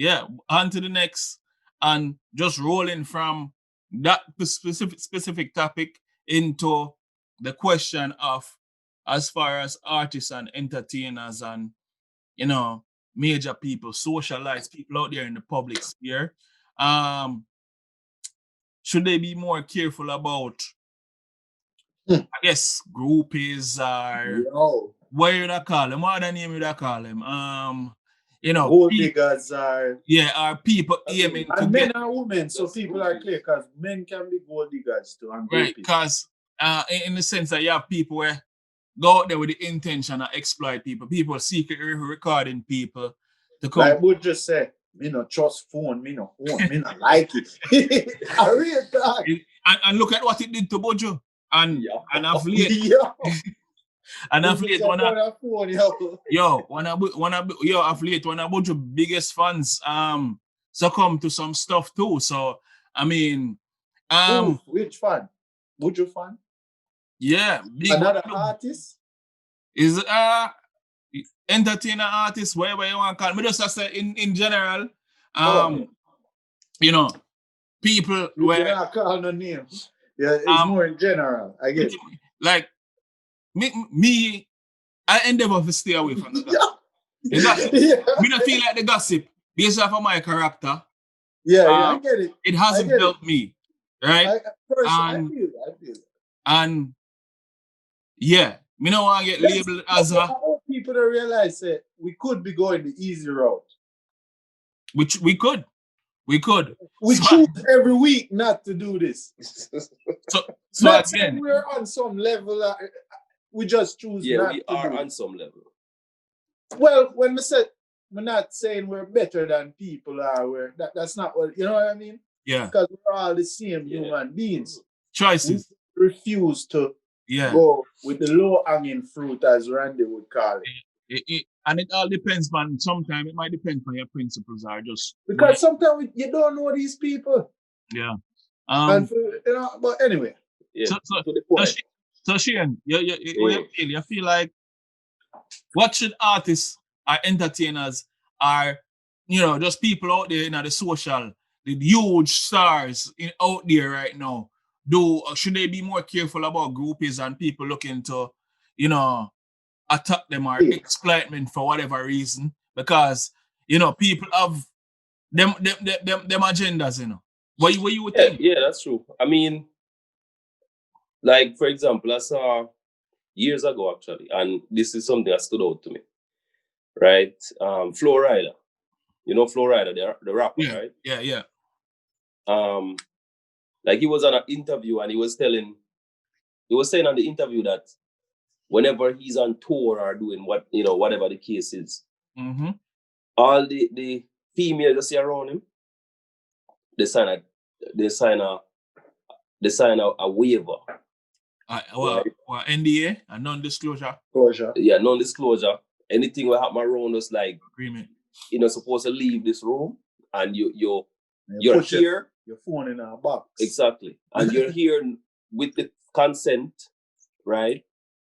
yeah, on to the next, and just rolling from that specific topic into the question of as far as artists and entertainers and major people, socialized people out there in the public sphere. Should they be more careful about, I guess, groupies or what you da call them? What other name you da call them? Gold diggers are are people aiming to and men get and women, so people are clear because men can be gold diggers too and right, because in the sense that you have people where go out there with the intention of exploit people. People secretly recording people to come. Like would just say, me no trust phone, me no phone, me not like it. I real talk. And look at what it did to Bojo. And of late, and of late, of late, one of Bojo's biggest fans succumb to some stuff too. So I mean, which fan? Bojo fan? Yeah, big another artist is entertainer artist, whatever you want to call it. Me just say in general, people you where cannot call no names. Yeah, it's more in general. I guess. Like me, I endeavor to stay away from the gossip. The gossip. Me don't feel like the gossip based off of my character. I get it. It hasn't helped me, right? I feel it. And yeah, me don't want to get labeled as a. People don't realize that we could be going the easy route. Which we could. We choose every week not to do this. so again, we're on some level. We just choose. Yeah, we are on some level. Well, when we said we're not saying we're better than people are, that's not what you know what I mean. Yeah, because we're all the same human beings. Choices. We refuse to go with the low hanging fruit, as Randy would call it. And it all depends, man. Sometimes it might depend on your principles are just because sometimes you don't know these people. Yeah. But anyway. Yeah. So Shane, you feel like what should artists or entertainers or just people out there in the social, the huge stars out there right now do? Should they be more careful about groupies and people looking to, attack them or exploitment for whatever reason? Because people have them agendas, What you would think? Yeah, that's true. I mean, like for example, I saw years ago actually, and this is something that stood out to me. Right? Flo Rida. Flo Rida, the rapper, right? Yeah. Like he was on an interview and he was saying on the interview that whenever he's on tour or doing whatever the case is, all the females that see around him, they sign a waiver. What NDA? A non-disclosure? Yeah, non-disclosure. Anything will happen around us, like agreement. Supposed to leave this room, and you're here. Your phone in a box. Exactly, and you're here with the consent, right?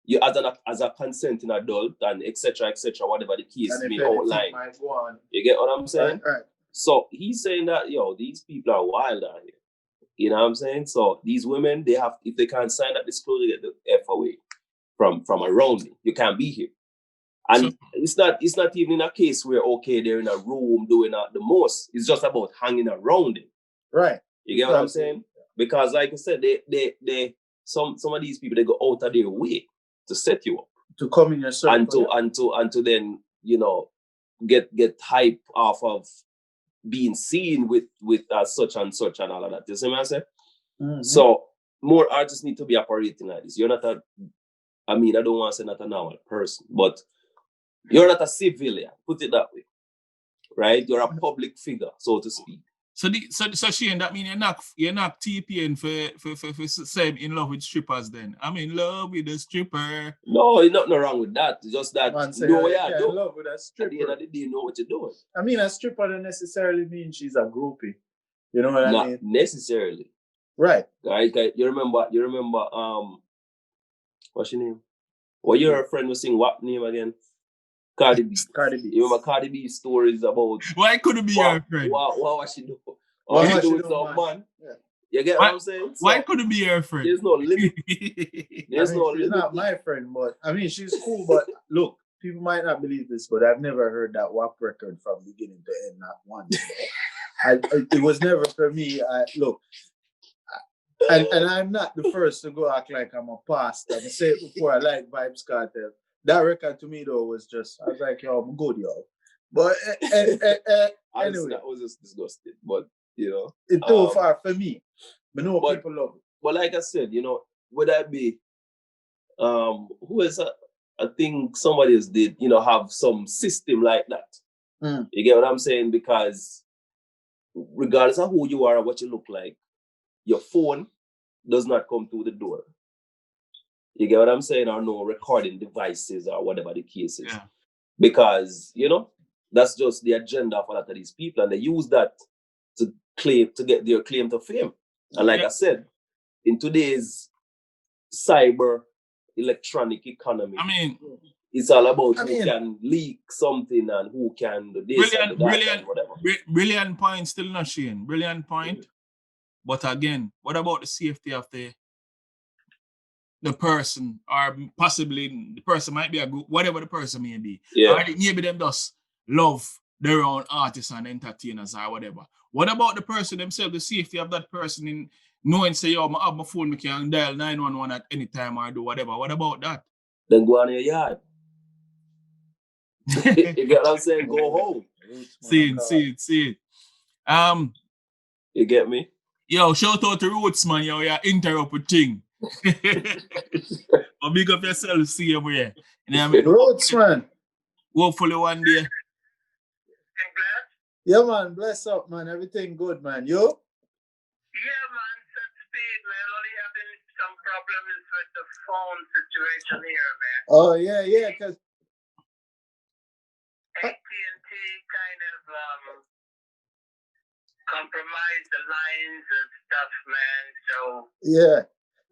You as a consenting adult and etc. whatever the case may outline. You get what I'm saying? Right. So he's saying that these people are wild out here. You know what I'm saying? So these women, they have, if they can't sign that disclosure, get the F away from around me. You can't be here. And it's not even in a case where they're in a room doing the most. It's just about hanging around it. Right. You get what I'm saying? Because like I said, they some of these people, they go out of their way to set you up, to come in your circle, and to then get hype off of being seen with such and such and all of that. You see what I'm saying? Mm-hmm. So more artists need to be operating like this. You're not I don't want to say not a normal person, but you're not a civilian. Put it that way, right? You're a public figure, so to speak. So Shane, that means you're not TPing for saying in love with strippers then? I'm in love with a stripper. No, there's nothing wrong with that. It's just that in love with a stripper. At the end of the day, you know what you're doing. A stripper doesn't necessarily mean she's a groupie. You know what I mean? Not necessarily. Right. Right. You remember what's your name? Well, your friend was saying what name again? Cardi B. Cardi B. You remember Cardi B stories about why could it be your friend? What she do? What What she she do with do, some man? Yeah. You get what I'm saying? Why So, could it be your friend? there's no limit. There's I mean, no she's limit. not my friend, but I mean, she's cool. But look, people might not believe this, but I've never heard that WAP record from beginning to end, not once. It was never for me. Look, and I'm not the first to go act like I'm a pastor. I said it before, I like Vibes Cartel. That record to me though was just, I was like, yo, I'm good, yo. But anyway, that was just disgusting. But you know, it's too far for me. But no, people love it. But like I said, you know, would that be who is I think somebody else did, you know, have some system like that. You get what I'm saying? Because regardless of who you are or what you look like, your phone does not come through the door. You get what I'm saying? Or no recording devices or whatever the case is. Yeah. Because, you know, that's just the agenda of a lot of these people. And they use that to get their claim to fame. And like I said, in today's cyber electronic economy, I mean, it's all about who can leak something and who can do this and do that and whatever. Brilliant point, still not Shane. Brilliant point. But again, what about the safety of the person, or possibly the person might be a group, whatever the person may be. Yeah. Or maybe them just love their own artists and entertainers or whatever. What about the person themselves, the safety of that person in knowing, say, yo, I have my phone, I can dial 911 at any time or do whatever. What about that? Then go on your yard. You get what I'm saying? Go home. See it. You get me? Yo, shout out to Roots, man. Yo, you interrupt with thing. But big up yourself, see you here. You know what I mean? Roots, man. Hopefully one day. Yeah, man. Bless up, man. Everything good, man. You? Yeah, man. Set speed, man. Only having some problems with the phone situation here, man. Oh, yeah, because AT&T kind of compromised the lines and stuff, man. So yeah.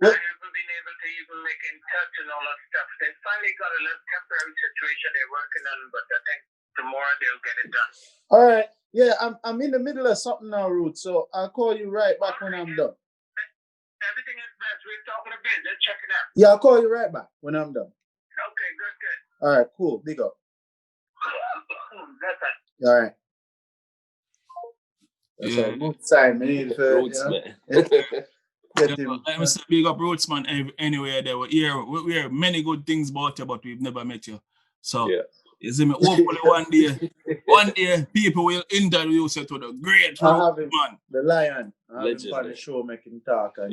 I haven't been able to even make in touch and all that stuff. They finally got a little temporary situation they're working on, but I think tomorrow they'll get it done. All right. Yeah, I'm in the middle of something now, Ruth. So I'll call you right back when I'm done. Everything is best. We're talking a bit. Let's check it out. Yeah, I'll call you right back when I'm done. Okay, good. All right, cool. Big up. That's it. All right. That's a good sign. We need for, Roots, man. Get him. I'm still big up Roots, man. Anywhere there. We hear many good things about you, but we've never met you. So, you see me, hopefully one day, people will interview you to the great Roots, man. The lion. I have him on Legend. the show, make him talk. And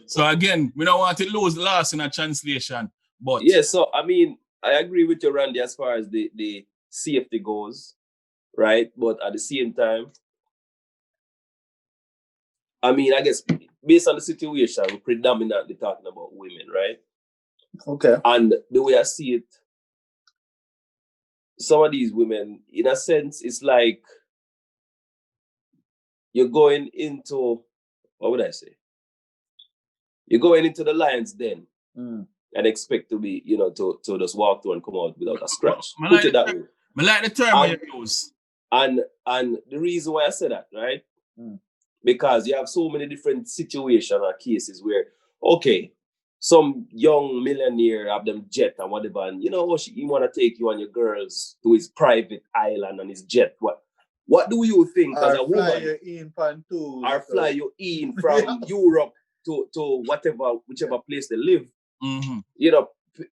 so again, we don't want to lose the last in a translation. But yeah, so I mean, I agree with you, Randy, as far as the safety goes, right? But at the same time, I mean, I guess based on the situation, we're predominantly talking about women, right? Okay. And the way I see it, some of these women, in a sense, it's like you're going into, what would I say? You're going into the lion's den and expect to be, you know, to just walk through and come out without a scratch. Put it that way. I like the term you use. And the reason why I say that, right? Because you have so many different situations or cases where, okay, some young millionaire have them jet and whatever, and you know, he want to take you and your girls to his private island on his jet. What do you think as a woman? Fly you in from Europe to whichever place they live. Mm-hmm. You know,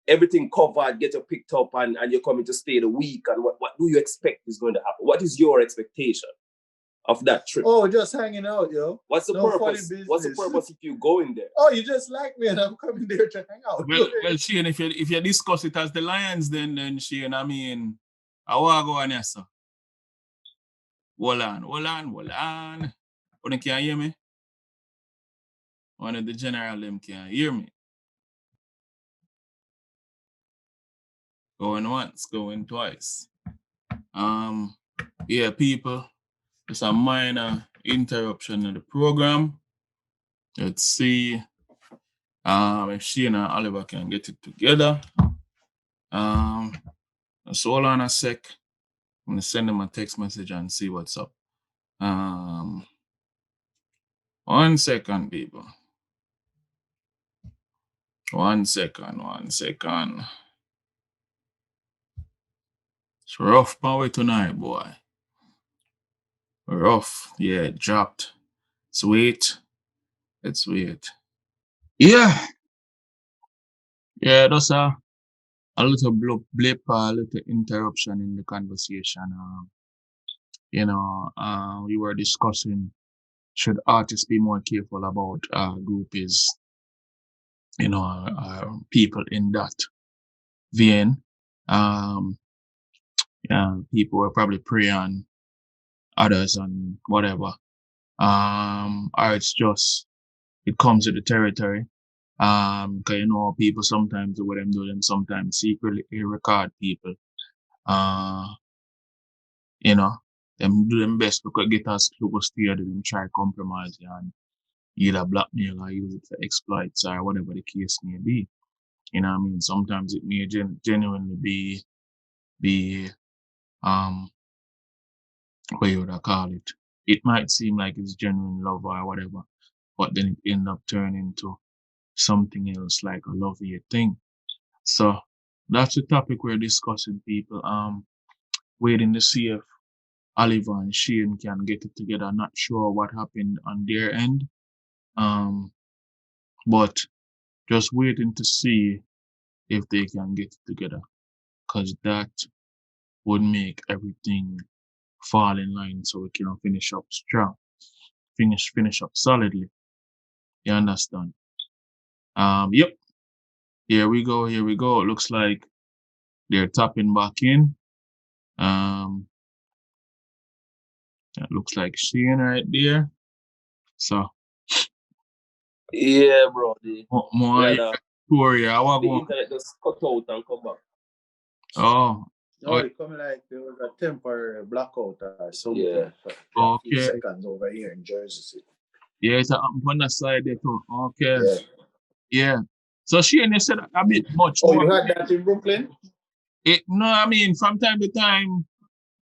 everything covered, get you picked up, and you're coming to stay the week. And what do you expect is going to happen? What is your expectation of that trip? Oh, just hanging out, yo. What's the purpose? What's the purpose if you go in there? Oh, you just like me and I'm coming there to hang out. Well, Shane, if you discuss it as the Lions, then Shane, I mean, I want to go on here, sir. Hold on. You can hear me? One of the general them can hear me. Going once, going twice. Yeah, people. It's a minor interruption in the program. Let's see if Shane and Oliver can get it together. So hold on a sec. I'm gonna send him a text message and see what's up. 1 second, people. 1 second. It's rough power tonight, boy. Rough. Yeah, it dropped. Sweet. Let's wait. Yeah. Yeah, that's a little blip, a little interruption in the conversation. We were discussing should artists be more careful about groupies, people in that vein. People were probably prey on others and whatever. Or it's just it comes with the territory. Cause people sometimes do what them do, them sometimes secretly record people. Them do them best to get us close to you, them try compromise you and either blackmail or use it for exploits or whatever the case may be. You know what I mean? Sometimes it may genuinely be what you would call it. It might seem like it's genuine love or whatever, but then it end up turning into something else like a love-hate thing. So that's the topic we're discussing, people. Waiting to see if Oliver and Shane can get it together. Not sure what happened on their end. But just waiting to see if they can get it together. Cause that would make everything fall in line so we can finish up strong. Finish up solidly. You understand? Yep. Here we go. It looks like they're tapping back in. It looks like Shane right there. So Yeah, bro. The the internet just cut out and come back. Oh. No, it coming like there was a temporary blackout or something. Yeah. For a few seconds over here in Jersey City. Yeah, it's on the side there too. Okay. Yeah. Yeah. So Shane, you said a bit much. Oh, you had that in Brooklyn? No, I mean, from time to time,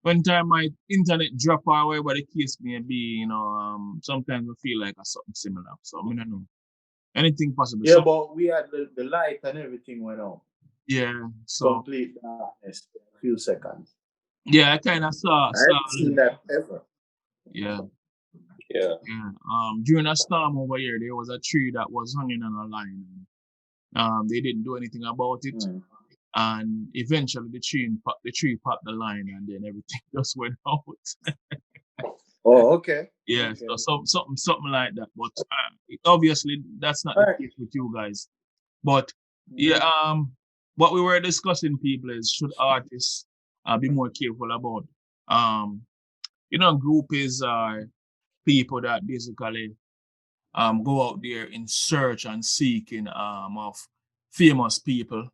when my internet drop or whatever the case may be, sometimes I feel like something similar. So I don't know. Anything possible. Yeah, but we had the light and everything went on. Yeah. So complete darkness for a few seconds. Yeah, I kind of saw. I haven't seen that ever. Yeah. Yeah. During a storm over here, there was a tree that was hanging on a line. They didn't do anything about it. And eventually the tree popped the line and then everything just went out. Oh, okay. Yeah, Okay. so something like that. But obviously that's not the case with you guys. But yeah, what we were discussing, people, is should artists be more careful about groupies are people that basically go out there in search and seeking of famous people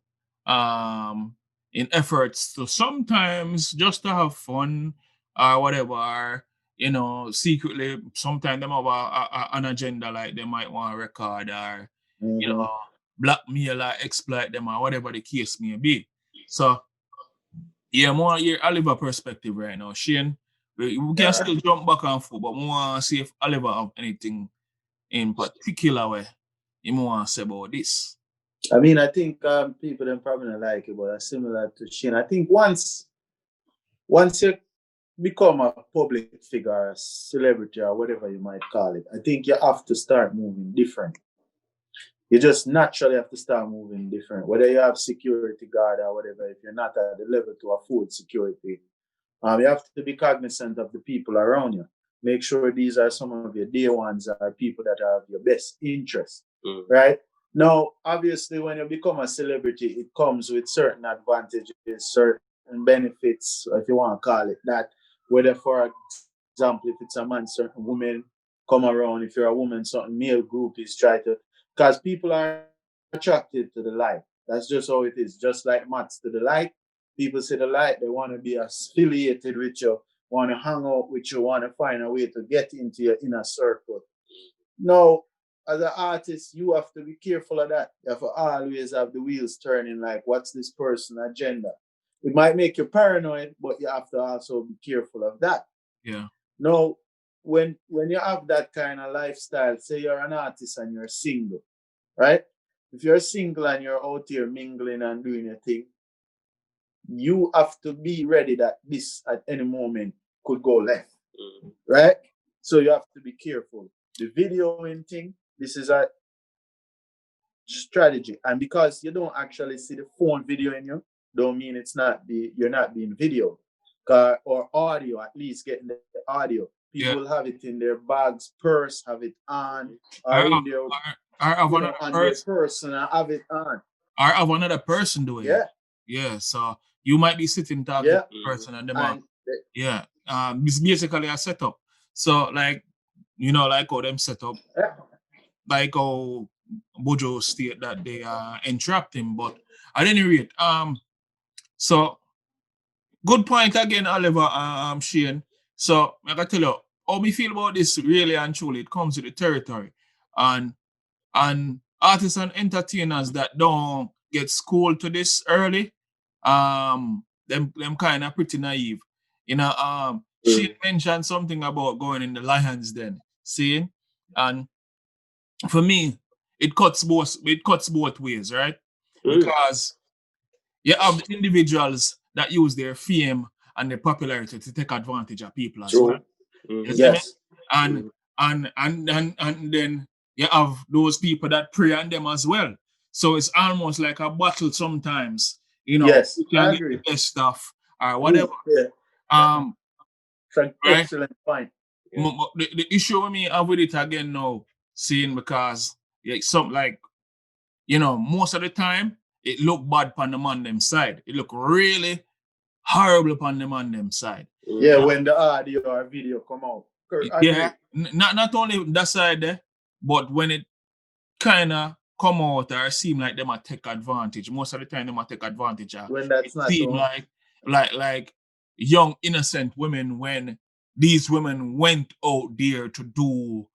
in efforts to sometimes just to have fun or whatever, or, secretly sometimes them have an agenda, like they might want to record or blackmail or exploit them or whatever the case may be. So yeah, more your Oliver perspective right now. Shane, we can still jump back and forth, but we want to see if Oliver have anything in particular way you want to say about this. I mean, I think people don't probably not like it, but it's similar to Shane. I think once you become a public figure, a celebrity, or whatever you might call it, I think you have to start moving different. You just naturally have to start moving different. Whether you have security guard or whatever, if you're not at the level to afford security, you have to be cognizant of the people around you. Make sure these are some of your dear ones, are people that have your best interest, right? Now, obviously, when you become a celebrity, it comes with certain advantages, certain benefits, if you want to call it that. Whether, for example, if it's a man, certain women come around. If you're a woman, certain male groupies try to, because people are attracted to the light. That's just how it is. Just like mats to the light. People see the light, they want to be affiliated with you, want to hang out with you, want to find a way to get into your inner circle. Now, as an artist, you have to be careful of that. You have to always have the wheels turning, like, what's this person's agenda? it might make you paranoid, but you have to also be careful of that. Yeah. Now, when you have that kind of lifestyle, say you're an artist and you're single, right? If you're single and you're out here mingling and doing your thing, you have to be ready that this at any moment could go left, right? So you have to be careful. The videoing thing, this is a strategy, and because you don't actually see the phone videoing you, don't mean you're not being videoed, or audio. At least getting the audio. People have it in their bags, purse, have it on, or in their on their person, and have it on. Or have another person doing it. Yeah. So you might be sitting talking to the person and them it's basically a setup. So like, like how them set up, like how Bojo state that they entrapped him. But at any rate, so good point again, Oliver, Shane. So I gotta tell you how me feel about this really and truly. It comes with the territory. And artists and entertainers that don't get schooled to this early, them kind of pretty naive. She mentioned something about going in the Lions Den, seeing, and for me, it cuts both ways, right? Because you have the individuals that use their fame and their popularity to take advantage of people as well. Yes. And then you have those people that prey on them as well. So it's almost like a battle sometimes. Yes, you can get the best stuff or whatever. Excellent point. The issue with me with it again now, seeing because most of the time it look bad on the man them side. It look really horrible upon the man them side. Yeah, when the audio or video come out. Yeah, not only that side there, but when it kind of come out or seem like they might take advantage. Most of the time they might take advantage of. When that's it not seem like young innocent women when these women went out there to do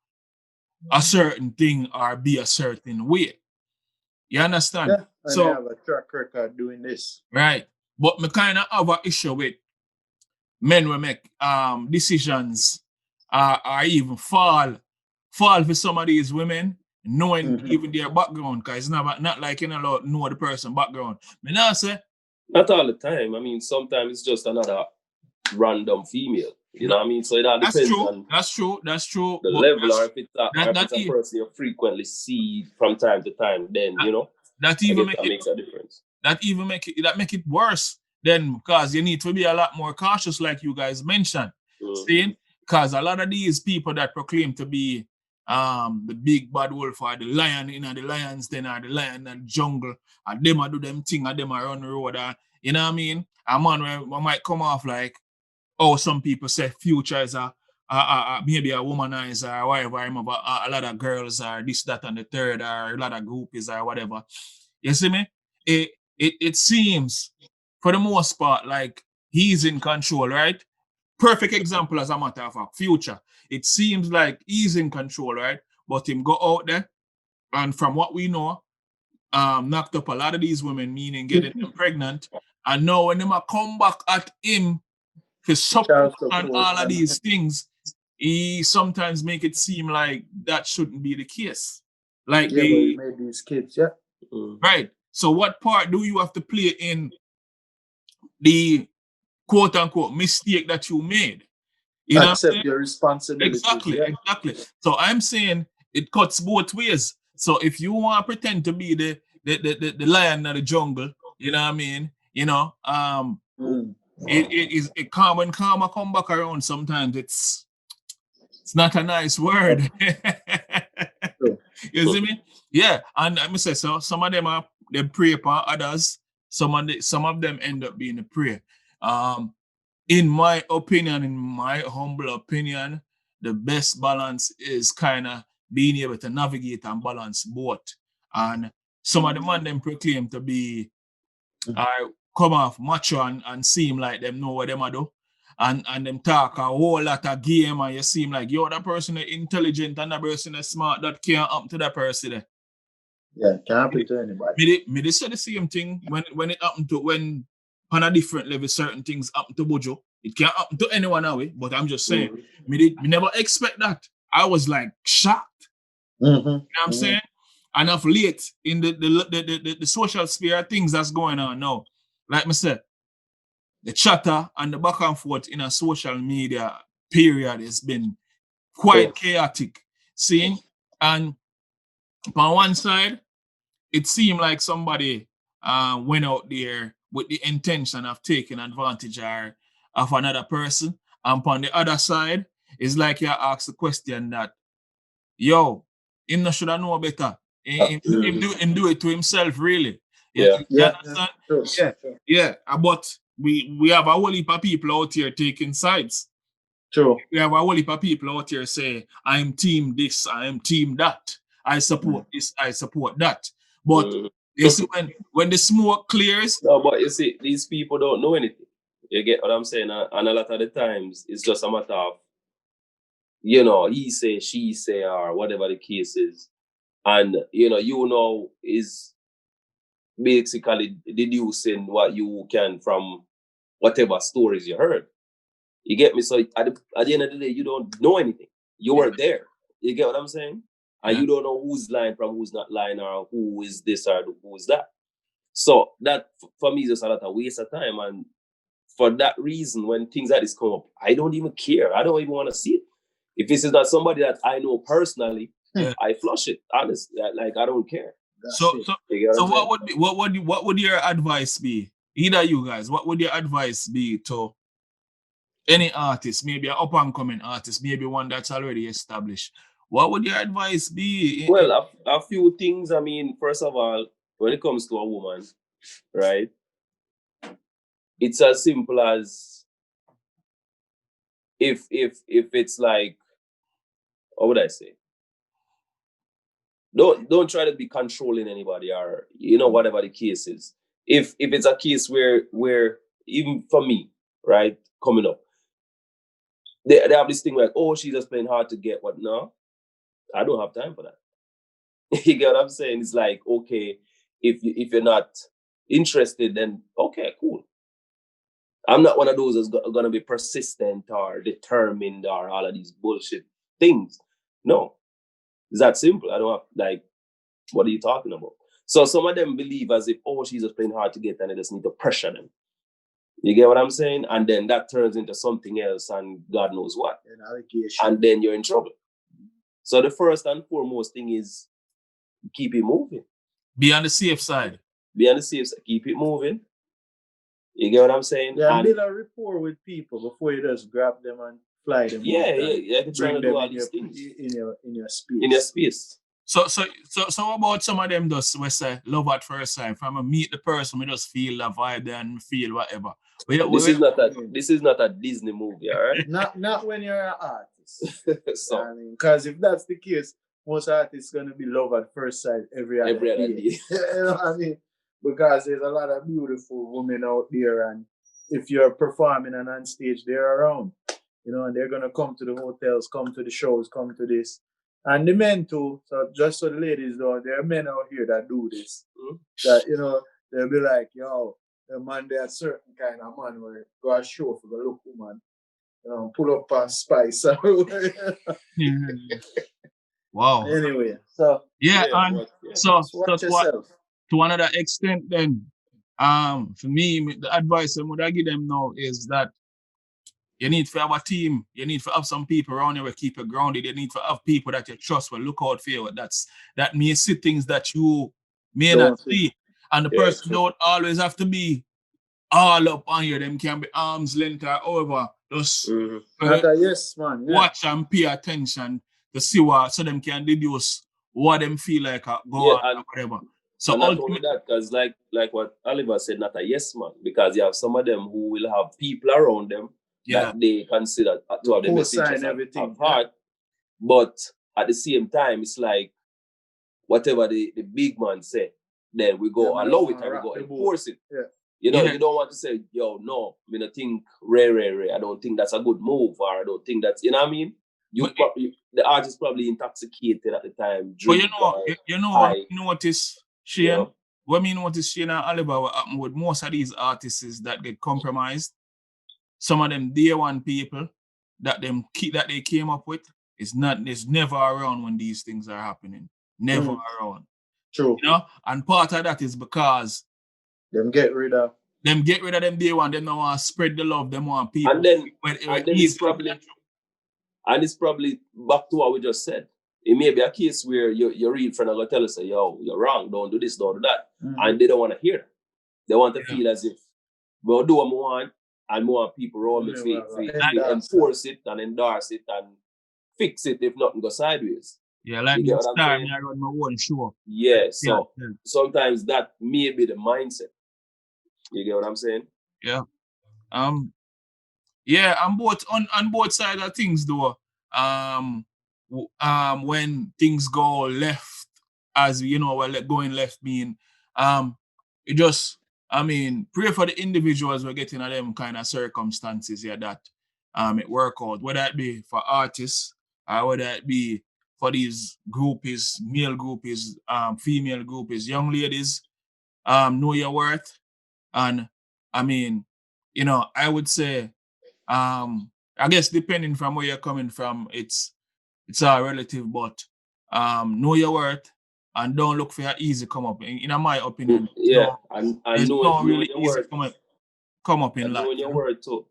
a certain thing or be a certain way. You understand? Yeah, and so, they have a track record doing this. Right. But me kind of have an issue with men will make decisions or even fall for some of these women, knowing even their background, because it's not like know the person background. Me now say not all the time. I mean, sometimes it's just another random female. You know what I mean? So it all depends on that's true. The level, or if it's a person you frequently see from time to time, then that even makes a difference. That even make it worse. Then because you need to be a lot more cautious, like you guys mentioned. See? Because a lot of these people that proclaim to be the big bad wolf or the lion in the lions den or the lion in the jungle, and them do them thing and them run the road, you know what I mean? A man might come off like, some people say Future is maybe a womanizer or whatever. I remember a lot of girls are this, that, and the third, or a lot of groupies or whatever. You see me? It seems, for the most part, like he's in control, right? Perfect example, as a matter of fact, Future. It seems like he's in control, right? But him go out there, and from what we know, knocked up a lot of these women, meaning getting them pregnant. And now when them come back at him for support and all of these things, he sometimes make it seem like that shouldn't be the case. Like he made these kids, right. So what part do you have to play in the quote unquote mistake that you made? You accept your responsibility. Exactly. So I'm saying it cuts both ways. So if you want to pretend to be the lion of the jungle, you know what I mean? It calm when karma come back around. Sometimes it's not a nice word. You see me? Yeah, and I say so. Some of them they pray upon others. Some of them end up being a prayer. In my opinion, in my humble opinion, the best balance is kind of being able to navigate and balance both. And some of the man them proclaim to be come off macho and seem like them know what them do. And them talk a whole lot of game, and you seem like you're that person is intelligent and that person is smart. That can't happen to that person there. Yeah, can't happen to anybody. Me they say the same thing when it happened to when on a different level, certain things happen to Bojo. It can't happen to anyone away, but I'm just saying, me never expect that. I was like shocked. You know what I'm saying? And of late, in the social sphere, things that's going on now, like I said, the chatter and the back and forth in a social media period has been quite chaotic. Seeing? And on one side, it seemed like somebody went out there with the intention of taking advantage of another person. And on the other side, it's like you ask the question that, yo, him no should have know better. Him do it to himself, really. You understand? Yeah. But we have a whole heap of people out here taking sides. True. We have a whole heap of people out here say, I'm team this, I am team that. I support this, I support that. But you see, when the smoke clears. No, but you see, these people don't know anything. You get what I'm saying? And a lot of the times, it's just a matter of, he say, she say, or whatever the case is. And, is basically deducing what you can from whatever stories you heard. You get me? So at the end of the day, you don't know anything. You weren't there. You get what I'm saying? And you don't know who's lying from who's not lying, or who is this or who is that. So that, for me, is just a lot of waste of time. And for that reason, when things like this come up, I don't even care. I don't even want to see it. If this is not somebody that I know personally, I flush it. Honestly, like I don't care. So what would your advice be? Either you guys, what would your advice be to any artist, maybe an up and coming artist, maybe one that's already established? What would your advice be? Well, a few things. I mean, first of all, when it comes to a woman, right? It's as simple as if it's like, what would I say? Don't try to be controlling anybody, or whatever the case is. If it's a case where even for me, right, coming up, they have this thing like, oh, she's just playing hard to get. What? No, I don't have time for that. You get what I'm saying? It's like, okay, if you're not interested, then okay, cool. I'm not one of those that's gonna be persistent or determined or all of these bullshit things. No, it's that simple. I don't have, like, what are you talking about? So some of them believe as if, oh, she's just playing hard to get, and they just need to pressure them. You get what I'm saying? And then that turns into something else, and God knows what. And then you're in trouble. So the first and foremost thing is keep it moving. Be on the safe side. Be on the safe side. Keep it moving. You get what I'm saying? Yeah, and build a rapport with people before you just grab them and fly them. Yeah. You can try to do all these things in your space. In your space. So about some of them just we say love at first sight. From a meet the person, we just feel the vibe and feel whatever. This is not a Disney movie, all right? Not when you're an artist. So, I mean, because if that's the case, most artists gonna be love at first sight every other day. You know what I mean? Because there's a lot of beautiful women out there, and if you're performing and on stage, they're around, and they're gonna come to the hotels, come to the shows, come to this, and the men too. So just so the ladies know, there are men out here that do this. That they'll be like, yo, the man, they're a certain kind of man where go a show for the look woman, pull up and spice. Wow. Anyway, so so watch yourself. To another extent, then, for me, the advice I would give them now is that you need to have a team. You need to have some people around you who keep you grounded. You need to have people that you trust will look out for you. That may see things that you may not see. And the person don't always have to be all up on you. Them can be arm's length or over. Just yes, man. Yeah. Watch and pay attention to see what, so them can deduce what them feel like go on or whatever. So not only that, because like what Oliver said, not a yes man, because you have some of them who will have people around them that they consider to have the message of heart. But at the same time, it's like whatever the big man say, then we go allow it and we go enforce it. Yeah. You don't want to say, yo, no, I mean, I think Ray, I don't think that's a good move, or I don't think that's, you know what I mean? The artist probably intoxicated at the time. But you notice, Shane, what me notice, Shane and Oliver, what happen with most of these artists is that get compromised. Some of them day one people that they came up with is never around when these things are happening. Never around. True. You know? And part of that is because them get rid of them day one, them don't want to spread the love, them want people. And then it's probably back to what we just said. It may be a case where your real friend are going to tell us, yo, you're wrong, don't do this, don't do that. And they don't want to hear that. They want to feel as if, we'll do what we want, and more people roll me enforce it and endorse it and fix it if nothing goes sideways. Yeah, like this time I run my own show. Yeah, so sometimes that may be the mindset. You get what I'm saying? Yeah. Yeah, on both sides of things though. When things go left, as you know, well, going left mean, it just, I mean, pray for the individuals we're getting at them kind of circumstances here that it work out, whether it be for artists or whether it be for these groupies, male groupies, female groupies, young ladies, know your worth. And I mean, you know, I would say, I guess depending from where you're coming from, it's all relative, but know your worth and don't look for your easy come up. In my opinion, and know really easy worth. Come up in life. Knowing your worth too.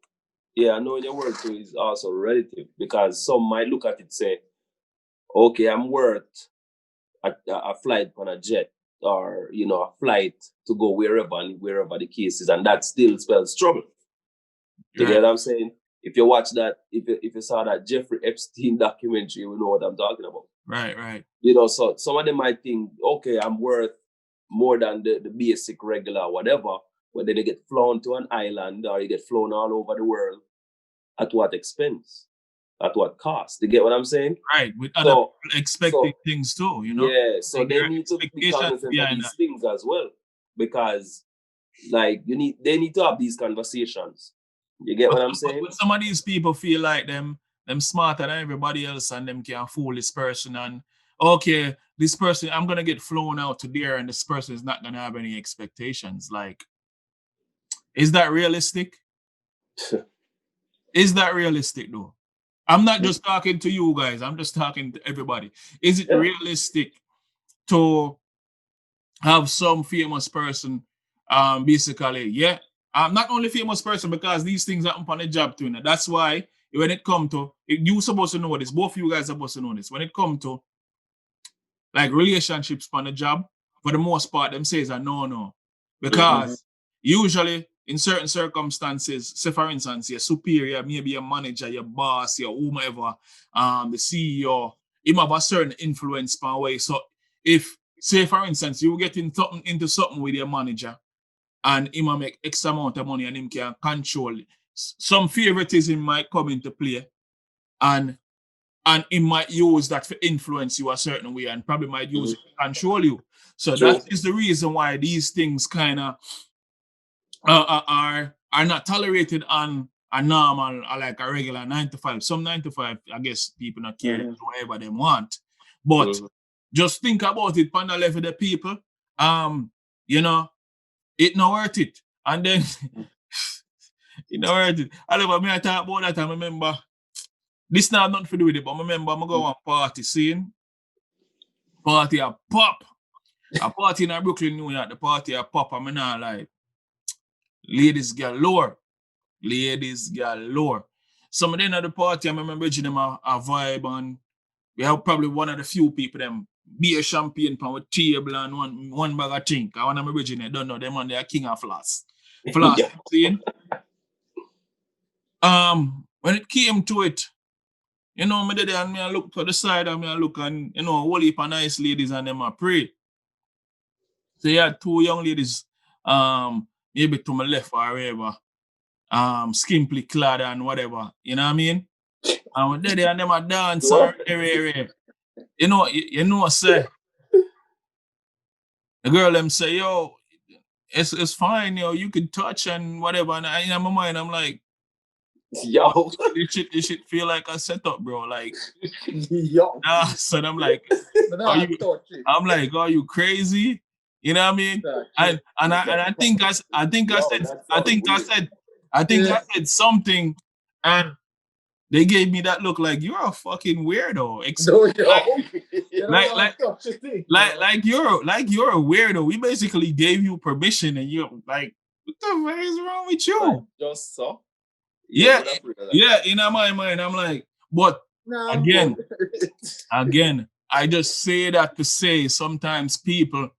Yeah, knowing your worth too is also relative because some might look at it and say, okay, I'm worth a flight on a jet or, you know, a flight to go wherever the case is, and that still spells trouble. You get what I'm saying? If you watch that, if you saw that Jeffrey Epstein documentary, you know what I'm talking about. Right. You know, so some of them might think, okay, I'm worth more than the basic regular whatever, but then they get flown to an island or you get flown all over the world. At what expense? At what cost? You get what I'm saying? Right, with other people expecting things too, you know? Yeah, so they need to be cognizant of these things as well. Because like they need to have these conversations. You get what I'm saying? But some of these people feel like them smarter than everybody else and them can fool this person and okay, this person, I'm gonna get flown out to there and this person is not gonna have any expectations. Like, is that realistic? Is that realistic though? I'm not just talking to you guys, I'm just talking to everybody. Is it realistic to have some famous person basically, not only famous person because these things happen on the job too. That's why when it come to, you supposed to know this, both of you guys are supposed to know this. When it come to like relationships on the job, for the most part, them says are no. Because usually in certain circumstances, say for instance, your superior, maybe your manager, your boss, your whomever, the CEO, he have a certain influence per way. So if, say for instance, you get into something with your manager and him make X amount of money and him can control it, some favoritism might come into play and he might use that to influence you a certain way and probably might use it to control you. So that is the reason why these things kind of are not tolerated on a normal or like a regular 9 to 5. Some 9 to 5, I guess people not care whatever they want. But just think about it on the level of the people. You know, it not worth it. And then it not worth it. I talk about that. I remember this now nothing to do with it, but I remember I go on party scene. Party a pop. A party in Brooklyn, New York, the party a pop, and I'm not like ladies galore. Ladies galore. Some of them at the party, I remember them a vibe and we have probably one of the few people them beer champagne pan with table and one bag of drink. I want to remember don't know them and they are king of floss. Floss, seeing? When it came to it, you know, me there and me I look to the side and me I look and you know, a whole heap of nice ladies and them I pray. So you had two young ladies, maybe to my left or wherever, skimply clad and whatever, you know what I mean? And there and them a dance or you know, say the girl them say, yo, it's fine, yo, you can touch and whatever. And in my mind, I'm like, yo, this shit feel like a setup, bro. Like, yo. so I'm like, are you crazy? You know what I mean? And I think I said something, and they gave me that look like you're a fucking weirdo. Like you're a weirdo. We basically gave you permission, and you're like, what the fuck is wrong with you? Like, just so. Yeah, in my mind, I'm like, but again, I just say that to say sometimes people,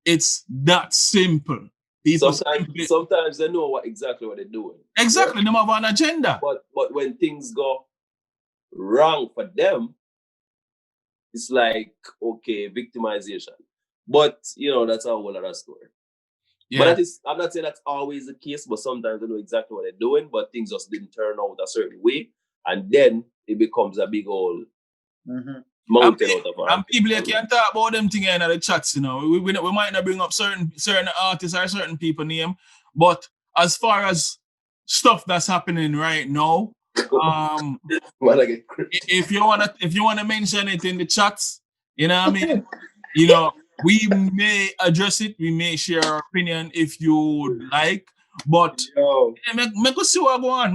it's that simple. People sometimes they know exactly what they're doing. Exactly, yeah? They have an agenda. But when things go wrong for them, it's like, okay, victimization. But that's a whole other story. Yeah. But I'm not saying that's always the case, but sometimes they know exactly what they're doing, but things just didn't turn out a certain way. And then it becomes a big old mountain out of our. And people can't talk about them things in the chats, We might not bring up certain artists or certain people name, but as far as stuff that's happening right now, if you wanna mention it in the chats, you know what I mean? We may address it, we may share our opinion if you would like, but make us see what go on.